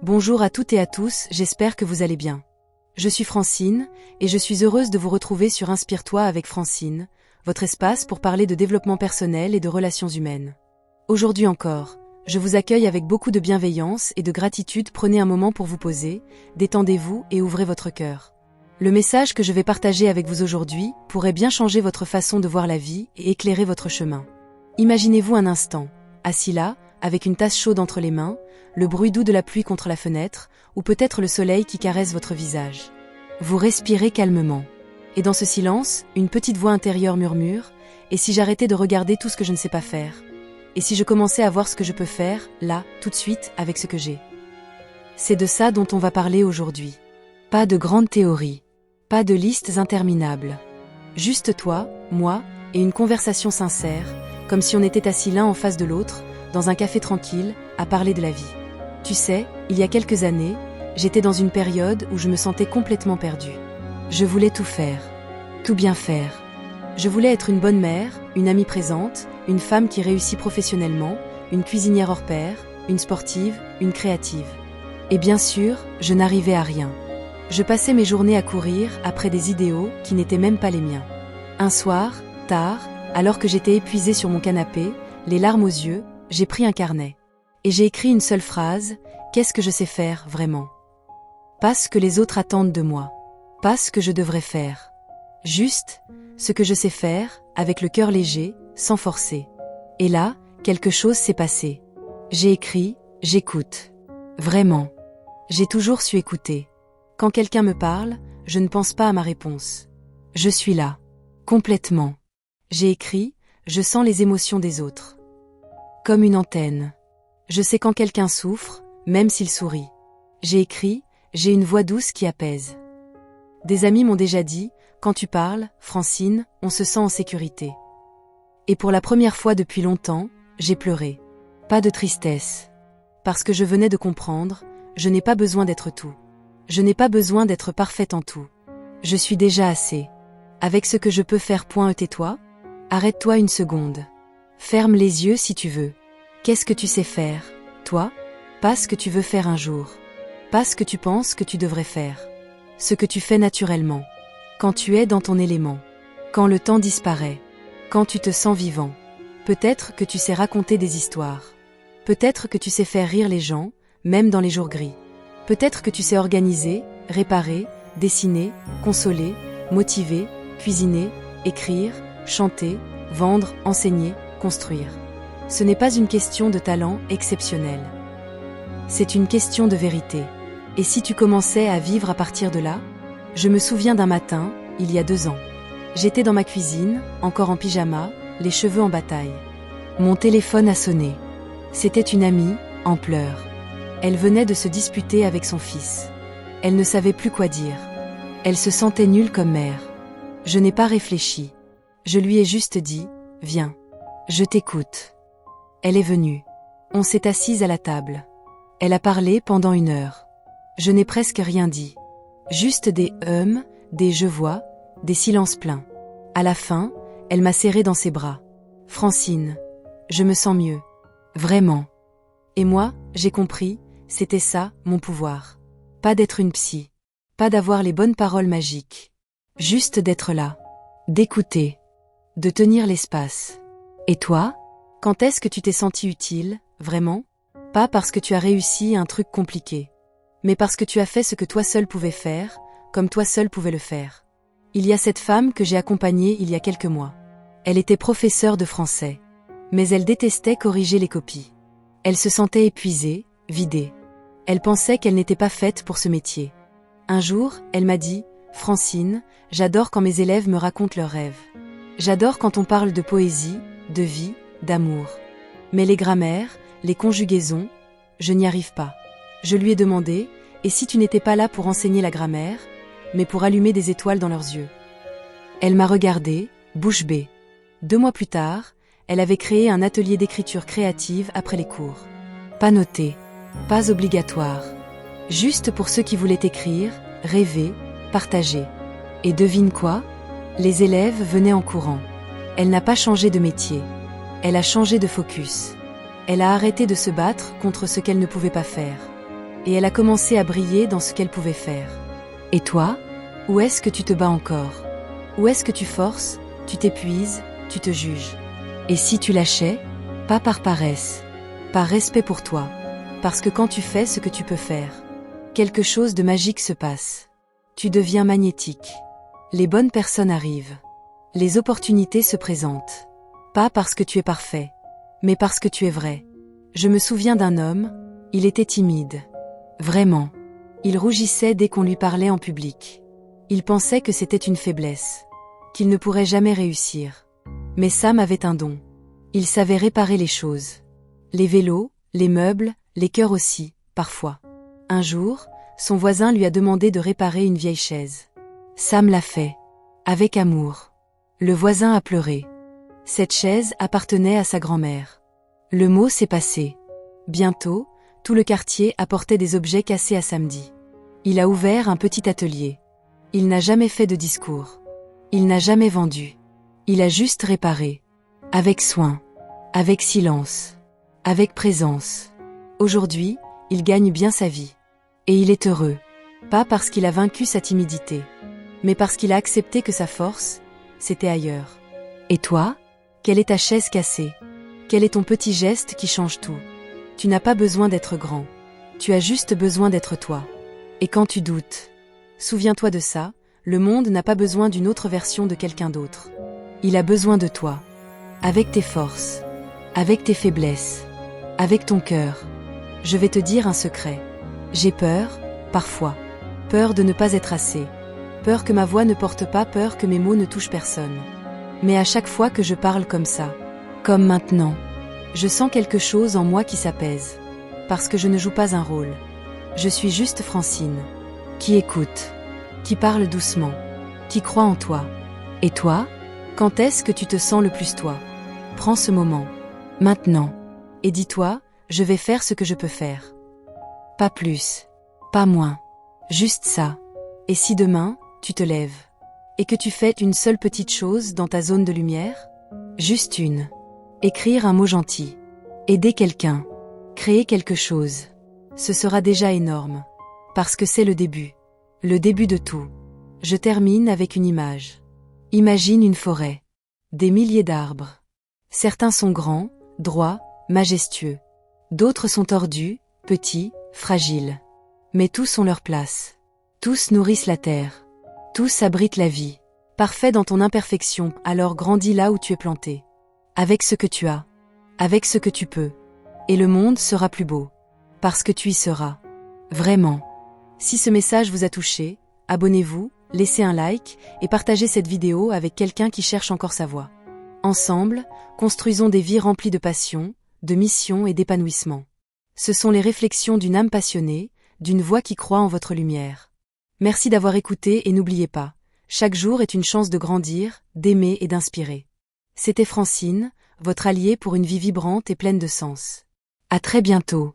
Bonjour à toutes et à tous, j'espère que vous allez bien. Je suis Francine, et je suis heureuse de vous retrouver sur Inspire-toi avec Francine, votre espace pour parler de développement personnel et de relations humaines. Aujourd'hui encore, je vous accueille avec beaucoup de bienveillance et de gratitude. Prenez un moment pour vous poser, détendez-vous et ouvrez votre cœur. Le message que je vais partager avec vous aujourd'hui pourrait bien changer votre façon de voir la vie et éclairer votre chemin. Imaginez-vous un instant, assis là, avec une tasse chaude entre les mains, le bruit doux de la pluie contre la fenêtre, ou peut-être le soleil qui caresse votre visage. Vous respirez calmement. Et dans ce silence, une petite voix intérieure murmure « Et si j'arrêtais de regarder tout ce que je ne sais pas faire ? Et si je commençais à voir ce que je peux faire, là, tout de suite, avec ce que j'ai ?» C'est de ça dont on va parler aujourd'hui. Pas de grandes théories, pas de listes interminables. Juste toi, moi, et une conversation sincère, comme si on était assis l'un en face de l'autre, dans un café tranquille, à parler de la vie. Tu sais, il y a quelques années, j'étais dans une période où je me sentais complètement perdue. Je voulais tout faire, tout bien faire. Je voulais être une bonne mère, une amie présente, une femme qui réussit professionnellement, une cuisinière hors pair, une sportive, une créative. Et bien sûr, je n'arrivais à rien. Je passais mes journées à courir après des idéaux qui n'étaient même pas les miens. Un soir, tard, alors que j'étais épuisée sur mon canapé, les larmes aux yeux, j'ai pris un carnet. Et j'ai écrit une seule phrase, qu'est-ce que je sais faire, vraiment ? Pas ce que les autres attendent de moi. Pas ce que je devrais faire. Juste, ce que je sais faire, avec le cœur léger, sans forcer. Et là, quelque chose s'est passé. J'ai écrit, j'écoute. Vraiment. J'ai toujours su écouter. Quand quelqu'un me parle, je ne pense pas à ma réponse. Je suis là. Complètement. J'ai écrit, je sens les émotions des autres. Comme une antenne. Je sais quand quelqu'un souffre, même s'il sourit. J'ai écrit, j'ai une voix douce qui apaise. Des amis m'ont déjà dit, quand tu parles, Francine, on se sent en sécurité. Et pour la première fois depuis longtemps, j'ai pleuré. Pas de tristesse. Parce que je venais de comprendre, je n'ai pas besoin d'être tout. Je n'ai pas besoin d'être parfaite en tout. Je suis déjà assez. Avec ce que je peux faire. Tais-toi. Arrête-toi une seconde. Ferme les yeux si tu veux. Qu'est-ce que tu sais faire, toi ? Pas ce que tu veux faire un jour. Pas ce que tu penses que tu devrais faire. Ce que tu fais naturellement. Quand tu es dans ton élément. Quand le temps disparaît. Quand tu te sens vivant. Peut-être que tu sais raconter des histoires. Peut-être que tu sais faire rire les gens, même dans les jours gris. Peut-être que tu sais organiser, réparer, dessiner, consoler, motiver, cuisiner, écrire, chanter, vendre, enseigner, construire. Ce n'est pas une question de talent exceptionnel. C'est une question de vérité. Et si tu commençais à vivre à partir de là ? Je me souviens d'un matin, il y a 2 ans. J'étais dans ma cuisine, encore en pyjama, les cheveux en bataille. Mon téléphone a sonné. C'était une amie, en pleurs. Elle venait de se disputer avec son fils. Elle ne savait plus quoi dire. Elle se sentait nulle comme mère. Je n'ai pas réfléchi. Je lui ai juste dit, viens. Je t'écoute. Elle est venue. On s'est assise à la table. Elle a parlé pendant 1 heure. Je n'ai presque rien dit. Juste des des je vois, des silences pleins. À la fin, elle m'a serré dans ses bras. Francine, je me sens mieux. Vraiment. Et moi, j'ai compris, c'était ça, mon pouvoir. Pas d'être une psy. Pas d'avoir les bonnes paroles magiques. Juste d'être là. D'écouter. De tenir l'espace. Et toi ? Quand est-ce que tu t'es senti utile, vraiment ? Pas parce que tu as réussi un truc compliqué, mais parce que tu as fait ce que toi seul pouvais faire, comme toi seul pouvais le faire. Il y a cette femme que j'ai accompagnée il y a quelques mois. Elle était professeure de français, mais elle détestait corriger les copies. Elle se sentait épuisée, vidée. Elle pensait qu'elle n'était pas faite pour ce métier. Un jour, elle m'a dit, « Francine, j'adore quand mes élèves me racontent leurs rêves. J'adore quand on parle de poésie, de vie, d'amour. Mais les grammaires, les conjugaisons, je n'y arrive pas. » Je lui ai demandé, et si tu n'étais pas là pour enseigner la grammaire, mais pour allumer des étoiles dans leurs yeux ? Elle m'a regardée, bouche bée. 2 mois plus tard, elle avait créé un atelier d'écriture créative après les cours. Pas noté, pas obligatoire. Juste pour ceux qui voulaient écrire, rêver, partager. Et devine quoi ? Les élèves venaient en courant. Elle n'a pas changé de métier. Elle a changé de focus. Elle a arrêté de se battre contre ce qu'elle ne pouvait pas faire. Et elle a commencé à briller dans ce qu'elle pouvait faire. Et toi? Où est-ce que tu te bats encore? Où est-ce que tu forces, tu t'épuises, tu te juges? Et si tu lâchais? Pas par paresse, par respect pour toi. Parce que quand tu fais ce que tu peux faire, quelque chose de magique se passe. Tu deviens magnétique. Les bonnes personnes arrivent. Les opportunités se présentent. Pas parce que tu es parfait, mais parce que tu es vrai. Je me souviens d'un homme, il était timide. Vraiment. Il rougissait dès qu'on lui parlait en public. Il pensait que c'était une faiblesse, qu'il ne pourrait jamais réussir. Mais Sam avait un don. Il savait réparer les choses. Les vélos, les meubles, les cœurs aussi, parfois. Un jour, son voisin lui a demandé de réparer une vieille chaise. Sam l'a fait. Avec amour. Le voisin a pleuré. Cette chaise appartenait à sa grand-mère. Le mot s'est passé. Bientôt, tout le quartier apportait des objets cassés à Samedi. Il a ouvert un petit atelier. Il n'a jamais fait de discours. Il n'a jamais vendu. Il a juste réparé. Avec soin. Avec silence. Avec présence. Aujourd'hui, il gagne bien sa vie. Et il est heureux. Pas parce qu'il a vaincu sa timidité, mais parce qu'il a accepté que sa force, c'était ailleurs. Et toi? Quelle est ta chaise cassée? Quel est ton petit geste qui change tout? Tu n'as pas besoin d'être grand. Tu as juste besoin d'être toi. Et quand tu doutes, souviens-toi de ça, le monde n'a pas besoin d'une autre version de quelqu'un d'autre. Il a besoin de toi. Avec tes forces. Avec tes faiblesses. Avec ton cœur. Je vais te dire un secret. J'ai peur, parfois. Peur de ne pas être assez. Peur que ma voix ne porte pas, peur que mes mots ne touchent personne. Mais à chaque fois que je parle comme ça, comme maintenant, je sens quelque chose en moi qui s'apaise. Parce que je ne joue pas un rôle. Je suis juste Francine. Qui écoute. Qui parle doucement. Qui croit en toi. Et toi? Quand est-ce que tu te sens le plus toi? Prends ce moment. Maintenant. Et dis-toi, je vais faire ce que je peux faire. Pas plus. Pas moins. Juste ça. Et si demain, tu te lèves? Et que tu fais une seule petite chose dans ta zone de lumière? Juste une. Écrire un mot gentil. Aider quelqu'un. Créer quelque chose. Ce sera déjà énorme. Parce que c'est le début. Le début de tout. Je termine avec une image. Imagine une forêt. Des milliers d'arbres. Certains sont grands, droits, majestueux. D'autres sont tordus, petits, fragiles. Mais tous ont leur place. Tous nourrissent la terre. Tous abritent la vie. Parfait dans ton imperfection, alors grandis là où tu es planté. Avec ce que tu as. Avec ce que tu peux. Et le monde sera plus beau. Parce que tu y seras. Vraiment. Si ce message vous a touché, abonnez-vous, laissez un like et partagez cette vidéo avec quelqu'un qui cherche encore sa voie. Ensemble, construisons des vies remplies de passion, de mission et d'épanouissement. Ce sont les réflexions d'une âme passionnée, d'une voix qui croit en votre lumière. Merci d'avoir écouté et n'oubliez pas, chaque jour est une chance de grandir, d'aimer et d'inspirer. C'était Francine, votre alliée pour une vie vibrante et pleine de sens. À très bientôt.